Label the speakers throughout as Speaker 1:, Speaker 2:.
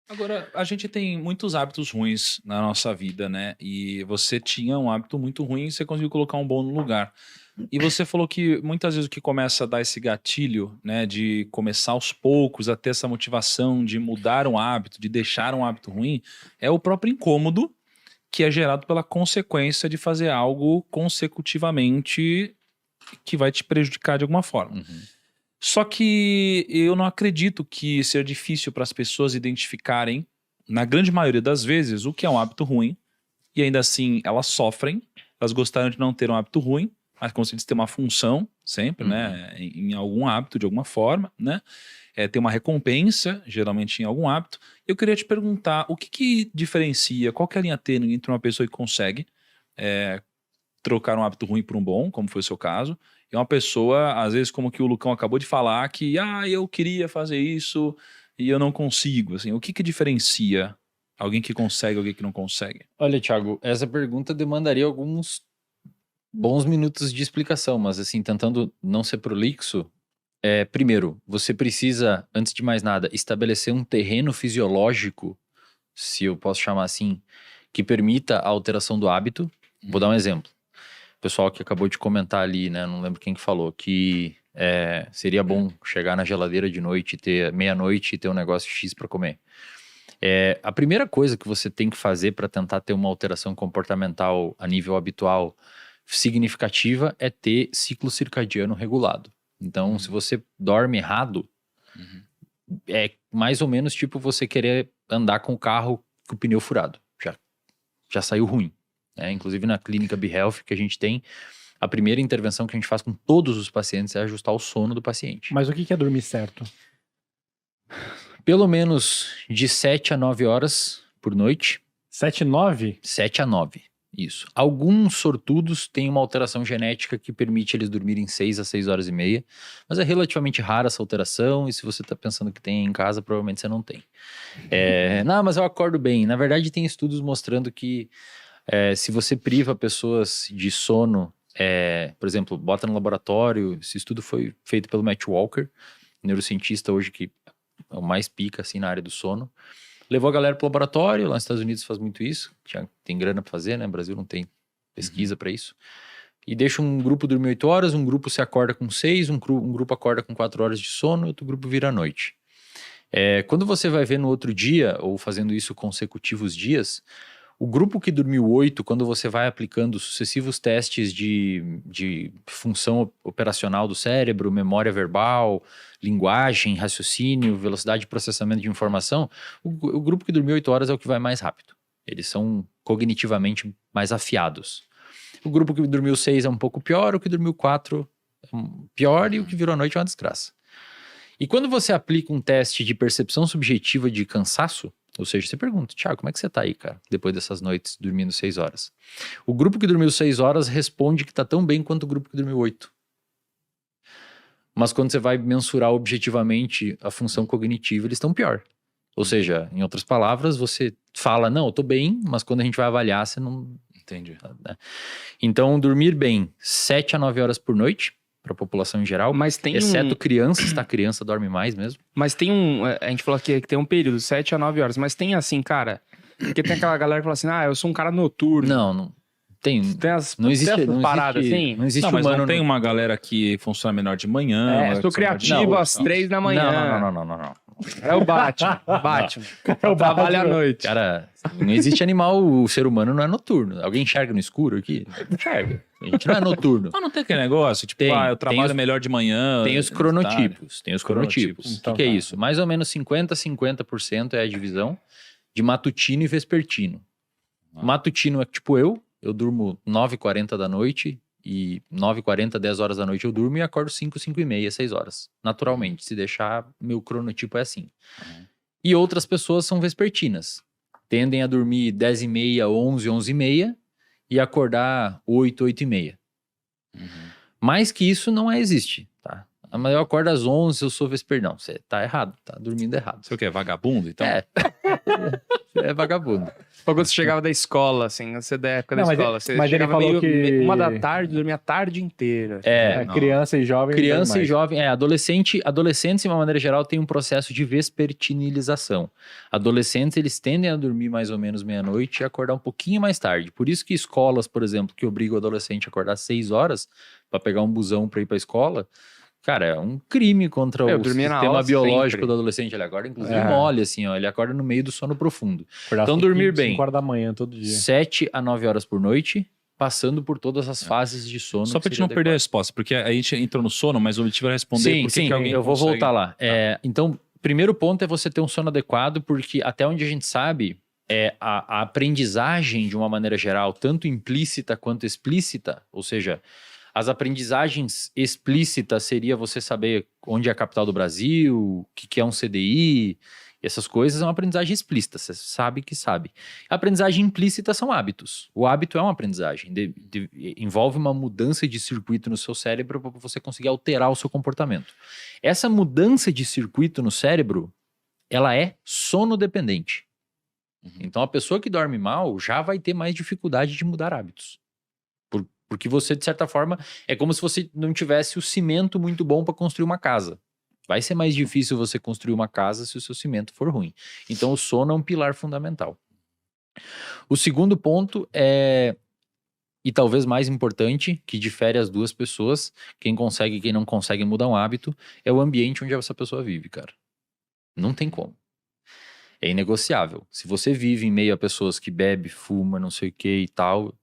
Speaker 1: Agora, a gente tem muitos hábitos ruins na nossa vida, né? E você tinha um hábito muito ruim e você conseguiu colocar um bom no lugar. E você falou que muitas vezes o que começa a dar esse gatilho, né, de começar aos poucos a ter essa motivação de mudar um hábito, de deixar um hábito ruim, é o próprio incômodo que é gerado pela consequência de fazer algo consecutivamente que vai te prejudicar de alguma forma.
Speaker 2: Uhum.
Speaker 1: Só que eu não acredito que seja difícil para as pessoas identificarem, na grande maioria das vezes, o que é um hábito ruim, e ainda assim elas sofrem, elas gostariam de não ter um hábito ruim, mas conseguem ter uma função sempre, né, em algum hábito, de alguma forma, né, ter uma recompensa, geralmente em algum hábito. Eu queria te perguntar, o que que diferencia, qual que é a linha tênue entre uma pessoa que consegue trocar um hábito ruim por um bom, como foi o seu caso, e uma pessoa, às vezes, como que o Lucão acabou de falar, que eu queria fazer isso e eu não consigo. Assim, o que que diferencia alguém que consegue e alguém que não consegue?
Speaker 2: Olha, Thiago, essa pergunta demandaria alguns bons minutos de explicação, mas assim, tentando não ser prolixo, primeiro, você precisa, antes de mais nada, estabelecer um terreno fisiológico, se eu posso chamar assim, que permita a alteração do hábito. Vou dar um exemplo. O pessoal que acabou de comentar ali, né, não lembro quem que falou, que seria bom chegar na geladeira de noite, ter meia-noite e ter um negócio X para comer. A primeira coisa que você tem que fazer para tentar ter uma alteração comportamental a nível habitual significativa é ter ciclo circadiano regulado. Então, se você dorme errado, é mais ou menos tipo você querer andar com o carro com o pneu furado. Já saiu ruim. Inclusive na clínica BeHealth que a gente tem, a primeira intervenção que a gente faz com todos os pacientes é ajustar o sono do paciente.
Speaker 3: Mas o que é dormir certo?
Speaker 2: Pelo menos de 7 a 9 horas por noite.
Speaker 3: 7, 9?
Speaker 2: 7 a 9, isso. Alguns sortudos têm uma alteração genética que permite eles dormirem 6 a 6 horas e meia, mas é relativamente rara essa alteração, e se você está pensando que tem em casa, provavelmente você não tem. Não, mas eu acordo bem. Na verdade, tem estudos mostrando que se você priva pessoas de sono, por exemplo, bota no laboratório, esse estudo foi feito pelo Matt Walker, neurocientista hoje que é o mais pica assim, na área do sono. Levou a galera pro laboratório, lá nos Estados Unidos faz muito isso, tem grana pra fazer, né? No Brasil não tem pesquisa pra isso. E deixa um grupo dormir 8 horas, um grupo se acorda com 6, um grupo acorda com 4 horas de sono, outro grupo vira à noite. Quando você vai ver no outro dia, ou fazendo isso consecutivos dias, o grupo que dormiu 8, quando você vai aplicando sucessivos testes de função operacional do cérebro, memória verbal, linguagem, raciocínio, velocidade de processamento de informação, o grupo que dormiu 8 horas é o que vai mais rápido. Eles são cognitivamente mais afiados. O grupo que dormiu 6 é um pouco pior, o que dormiu 4 é pior e o que virou à noite é uma desgraça. E quando você aplica um teste de percepção subjetiva de cansaço, ou seja, você pergunta, Thiago, como é que você tá aí, cara, depois dessas noites dormindo 6 horas? O grupo que dormiu 6 horas responde que tá tão bem quanto o grupo que dormiu 8. Mas quando você vai mensurar objetivamente a função cognitiva, eles estão pior. Ou seja, em outras palavras, você fala, não, eu tô bem, mas quando a gente vai avaliar, você não...
Speaker 1: Entendi.
Speaker 2: Né? Então, dormir bem 7 a 9 horas por noite, para a população em geral,
Speaker 4: mas tem
Speaker 2: exceto crianças, tá? Criança dorme mais mesmo.
Speaker 4: Mas tem a gente falou aqui que tem um período, 7 a 9 horas, mas tem assim, cara, porque tem aquela galera que fala assim, eu sou um cara noturno.
Speaker 2: Não tem
Speaker 4: não existe
Speaker 2: paradas
Speaker 4: assim.
Speaker 2: Não existe
Speaker 1: mas
Speaker 2: humano.
Speaker 1: Não tem uma galera que funciona melhor de manhã.
Speaker 4: Sou criativo às 3 da manhã.
Speaker 2: Não.
Speaker 4: É o Batman. Eu trabalho à noite.
Speaker 2: Cara, não existe animal, o ser humano não é noturno. Alguém enxerga no escuro aqui? Não enxerga. A gente não é noturno.
Speaker 1: Mas não tem aquele negócio, tipo, eu trabalho melhor de manhã.
Speaker 2: Tem os cronotipos.
Speaker 1: Então,
Speaker 2: o que é isso? Mais ou menos 50% é a divisão de matutino e vespertino. Matutino é tipo eu durmo 9h40 da noite e 9h40, 10 horas da noite eu durmo e acordo 5h30, 6 horas. Naturalmente, se deixar, meu cronotipo é assim. E outras pessoas são vespertinas. Tendem a dormir 10h30, 11, 11h30 e acordar 8, 8h30. Mais que isso não existe, tá? Mas eu acordo às 11, eu sou vespertino. Não, você tá errado, tá dormindo errado.
Speaker 1: Você o quê? Vagabundo? Então?
Speaker 2: É vagabundo.
Speaker 4: Quando você chegava da escola, assim, você da época da
Speaker 3: Não, mas
Speaker 4: escola, você
Speaker 3: mas ele
Speaker 4: chegava
Speaker 3: falou que-
Speaker 4: 1 da tarde, dormia a tarde inteira.
Speaker 1: não.
Speaker 3: Criança e jovem.
Speaker 2: Criança e
Speaker 3: normais.
Speaker 2: jovem, adolescentes, de uma maneira geral, tem um processo de vespertinilização. Adolescentes, eles tendem a dormir mais ou menos meia-noite e acordar um pouquinho mais tarde. Por isso que escolas, por exemplo, que obrigam o adolescente a acordar 6 horas para pegar um busão para ir para a escola, cara, é um crime contra
Speaker 4: Eu
Speaker 2: o
Speaker 4: dormia na
Speaker 2: sistema
Speaker 4: aula
Speaker 2: biológico
Speaker 4: sempre.
Speaker 2: do adolescente. Ele acorda, inclusive,
Speaker 3: É.
Speaker 2: mole, assim, ó. Ele acorda no meio do sono profundo.
Speaker 3: Acordar
Speaker 2: Então,
Speaker 3: cinco-
Speaker 2: dormir bem.
Speaker 3: 5 horas da manhã todo dia.
Speaker 2: 7 a 9 horas por noite, passando por todas as fases de sono.
Speaker 1: Só pra
Speaker 2: que
Speaker 1: gente não
Speaker 2: seria
Speaker 1: perder a
Speaker 2: adequado.
Speaker 1: resposta, porque a gente entrou no sono, mas o objetivo era responder
Speaker 2: Sim,
Speaker 1: por que
Speaker 2: sim,
Speaker 1: que alguém
Speaker 2: eu vou
Speaker 1: consegue-
Speaker 2: voltar lá. Então, primeiro ponto é você ter um sono adequado, porque até onde a gente sabe, a aprendizagem, de uma maneira geral, tanto implícita quanto explícita, ou seja, as aprendizagens explícitas seria você saber onde é a capital do Brasil, o que é um CDI, essas coisas é uma aprendizagem explícita, você sabe que sabe. A aprendizagem implícita são hábitos. O hábito é uma aprendizagem, envolve uma mudança de circuito no seu cérebro para você conseguir alterar o seu comportamento. Essa mudança de circuito no cérebro, ela é sonodependente. Então a pessoa que dorme mal já vai ter mais dificuldade de mudar hábitos. Porque você, de certa forma, é como se você não tivesse o cimento muito bom para construir uma casa. Vai ser mais difícil você construir uma casa se o seu cimento for ruim. Então, o sono é um pilar fundamental. O segundo ponto e talvez mais importante, que difere as duas pessoas, quem consegue e quem não consegue mudar um hábito, é o ambiente onde essa pessoa vive, cara. Não tem como. É inegociável. Se você vive em meio a pessoas que bebe, fuma, não sei o que e tal,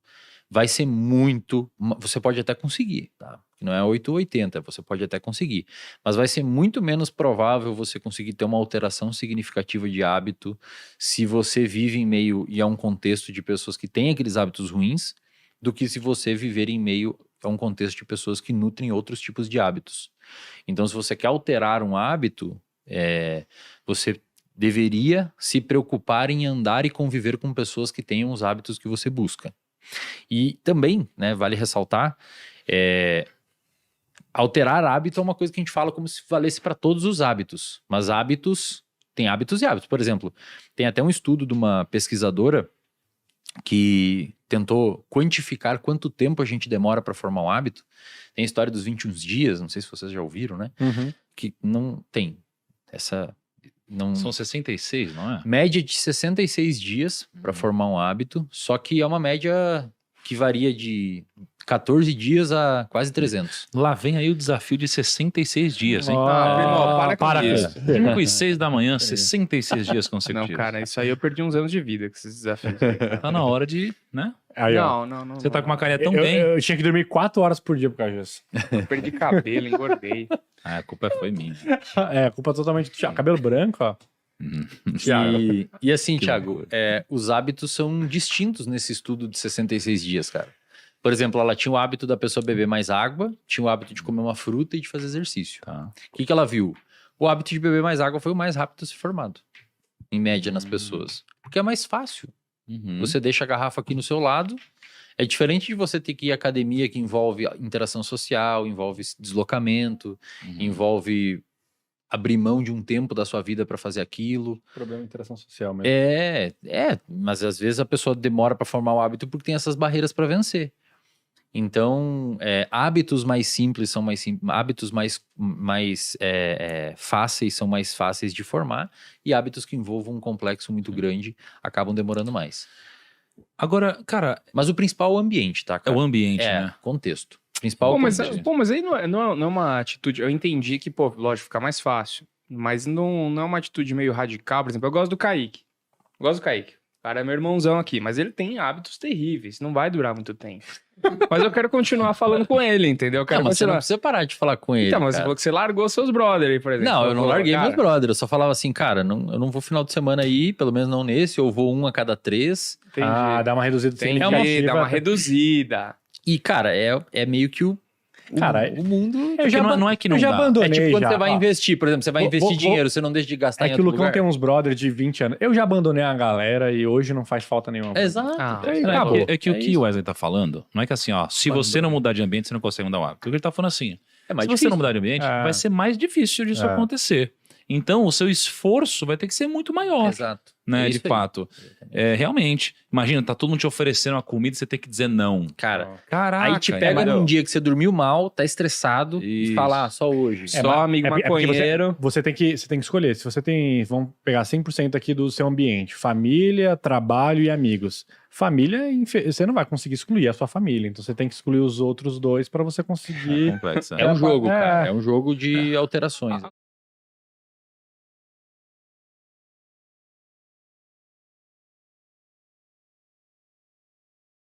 Speaker 2: vai ser muito... Você pode até conseguir, tá? Não é 8 ou 80, você pode até conseguir. Mas vai ser muito menos provável você conseguir ter uma alteração significativa de hábito se você vive em meio e a um contexto de pessoas que têm aqueles hábitos ruins, do que se você viver em meio a um contexto de pessoas que nutrem outros tipos de hábitos. Então, se você quer alterar um hábito, você deveria se preocupar em andar e conviver com pessoas que tenham os hábitos que você busca. E também, né, vale ressaltar, alterar hábito é uma coisa que a gente fala como se valesse para todos os hábitos, mas hábitos, tem hábitos e hábitos. Por exemplo, tem até um estudo de uma pesquisadora que tentou quantificar quanto tempo a gente demora para formar um hábito. Tem a história dos 21 dias, não sei se vocês já ouviram, né?
Speaker 3: Uhum.
Speaker 2: Que não tem essa... Não,
Speaker 1: São 66, não é?
Speaker 2: média de 66 dias para formar um hábito, só que é uma média que varia de 14 dias a quase 300.
Speaker 1: Lá vem aí o desafio de 66 dias, hein?
Speaker 4: primo, para com
Speaker 3: isso.
Speaker 4: isso.
Speaker 1: 5 e 6 da manhã, 66 dias
Speaker 4: Não,
Speaker 1: consecutivos.
Speaker 4: cara, isso aí eu perdi uns anos de vida com esses desafios. aí, cara.
Speaker 1: Tá na hora de, né?
Speaker 3: Aí, ó.
Speaker 4: Não.
Speaker 1: Você tá com uma carinha tão
Speaker 3: eu,
Speaker 1: bem.
Speaker 3: eu tinha que dormir 4 horas por dia por causa disso.
Speaker 4: Eu perdi cabelo, engordei.
Speaker 1: Ah, a culpa foi minha.
Speaker 3: É, culpa totalmente do Thiago. Cabelo branco, ó. Thiago.
Speaker 2: E assim,
Speaker 1: Que
Speaker 2: Thiago,
Speaker 1: loucura.
Speaker 2: os hábitos são distintos nesse estudo de 66 dias, cara. Por exemplo, ela tinha o hábito da pessoa beber mais água, tinha o hábito de comer uma fruta e de fazer exercício.
Speaker 1: Tá.
Speaker 2: O que ela viu? O hábito de beber mais água foi o mais rápido a ser formado, em média, nas pessoas. Porque é mais fácil.
Speaker 1: Uhum.
Speaker 2: Você deixa a garrafa aqui no seu lado. É diferente de você ter que ir à academia, que envolve interação social, envolve deslocamento,
Speaker 1: Uhum.
Speaker 2: envolve abrir mão de um tempo da sua vida para fazer aquilo.
Speaker 3: Problema de interação social mesmo.
Speaker 2: Mas às vezes a pessoa demora para formar o hábito porque tem essas barreiras para vencer. Então, hábitos mais simples são mais simples, hábitos mais fáceis são mais fáceis de formar, e hábitos que envolvam um complexo muito grande acabam demorando mais.
Speaker 1: Agora, cara,
Speaker 2: Mas o principal é o ambiente, tá,
Speaker 1: é
Speaker 2: cara?
Speaker 1: o ambiente, né?
Speaker 2: Contexto. O principal
Speaker 4: Pô,
Speaker 2: é o
Speaker 4: mas,
Speaker 2: contexto.
Speaker 4: mas aí não é uma atitude. Eu entendi que, pô, lógico, fica mais fácil. Mas não é uma atitude meio radical. Por exemplo, eu gosto do Kaique. O cara é meu irmãozão aqui, mas ele tem hábitos terríveis. Não vai durar muito tempo. Mas eu quero continuar falando com ele, entendeu? Eu quero
Speaker 2: Não, mas você não
Speaker 4: continuar.
Speaker 2: precisa parar de falar com ele,
Speaker 4: Então, mas você
Speaker 2: cara.
Speaker 4: falou que você largou seus brother aí, por exemplo.
Speaker 2: Não, eu não larguei
Speaker 4: cara,
Speaker 2: meus brothers. Eu só falava assim, cara, eu não vou final de semana aí, pelo menos não nesse, eu vou 1 a cada 3.
Speaker 4: Entendi.
Speaker 3: Dá uma reduzida
Speaker 4: Entendi,
Speaker 3: significativa.
Speaker 4: dá uma reduzida.
Speaker 2: E, cara, é meio que o
Speaker 3: Cara,
Speaker 2: mundo...
Speaker 3: eu já,
Speaker 1: não é que não
Speaker 3: eu já
Speaker 1: dá.
Speaker 3: abandonei.
Speaker 2: É tipo quando
Speaker 3: já.
Speaker 2: você vai
Speaker 3: Ó,
Speaker 2: investir, por exemplo, você vai
Speaker 3: vou-
Speaker 2: investir
Speaker 3: vou-
Speaker 2: dinheiro, você não deixa de gastar
Speaker 3: É
Speaker 2: em
Speaker 3: que o
Speaker 2: outro
Speaker 3: Lucão
Speaker 2: lugar.
Speaker 3: tem uns brothers de 20 anos. Eu já abandonei a galera e hoje não faz falta nenhuma.
Speaker 2: Exato.
Speaker 4: Ah,
Speaker 2: cara.
Speaker 3: Aí,
Speaker 1: É
Speaker 3: acabou.
Speaker 1: que o que
Speaker 2: isso.
Speaker 1: o Wesley tá falando, não é que assim, ó, se você não mudar de ambiente, você não consegue mudar o hábito. O que ele tá falando assim,
Speaker 2: É mais
Speaker 1: Se você
Speaker 2: difícil.
Speaker 1: não mudar de ambiente,
Speaker 3: É.
Speaker 1: vai ser mais difícil disso
Speaker 3: É.
Speaker 1: acontecer. Então, o seu esforço vai ter que ser muito maior,
Speaker 2: Exato.
Speaker 1: né?
Speaker 2: É
Speaker 1: De
Speaker 2: isso aí.
Speaker 1: fato. É, realmente. Imagina, tá todo mundo te oferecendo uma comida e você tem que dizer não.
Speaker 2: Cara,
Speaker 1: Caraca.
Speaker 2: aí te pega
Speaker 1: mas-
Speaker 2: num dia que você dormiu mal, tá estressado
Speaker 1: Isso.
Speaker 2: e fala, só hoje.
Speaker 4: Só amigo
Speaker 3: porque
Speaker 4: maconheiro.
Speaker 3: você tem que escolher. Se você tem, vamos pegar 100% aqui do seu ambiente, família, trabalho e amigos. Família, você não vai conseguir excluir a sua família, então você tem que excluir os outros dois para você conseguir.
Speaker 1: Complexo,
Speaker 2: É um jogo,
Speaker 3: É.
Speaker 2: cara. É um jogo de alterações.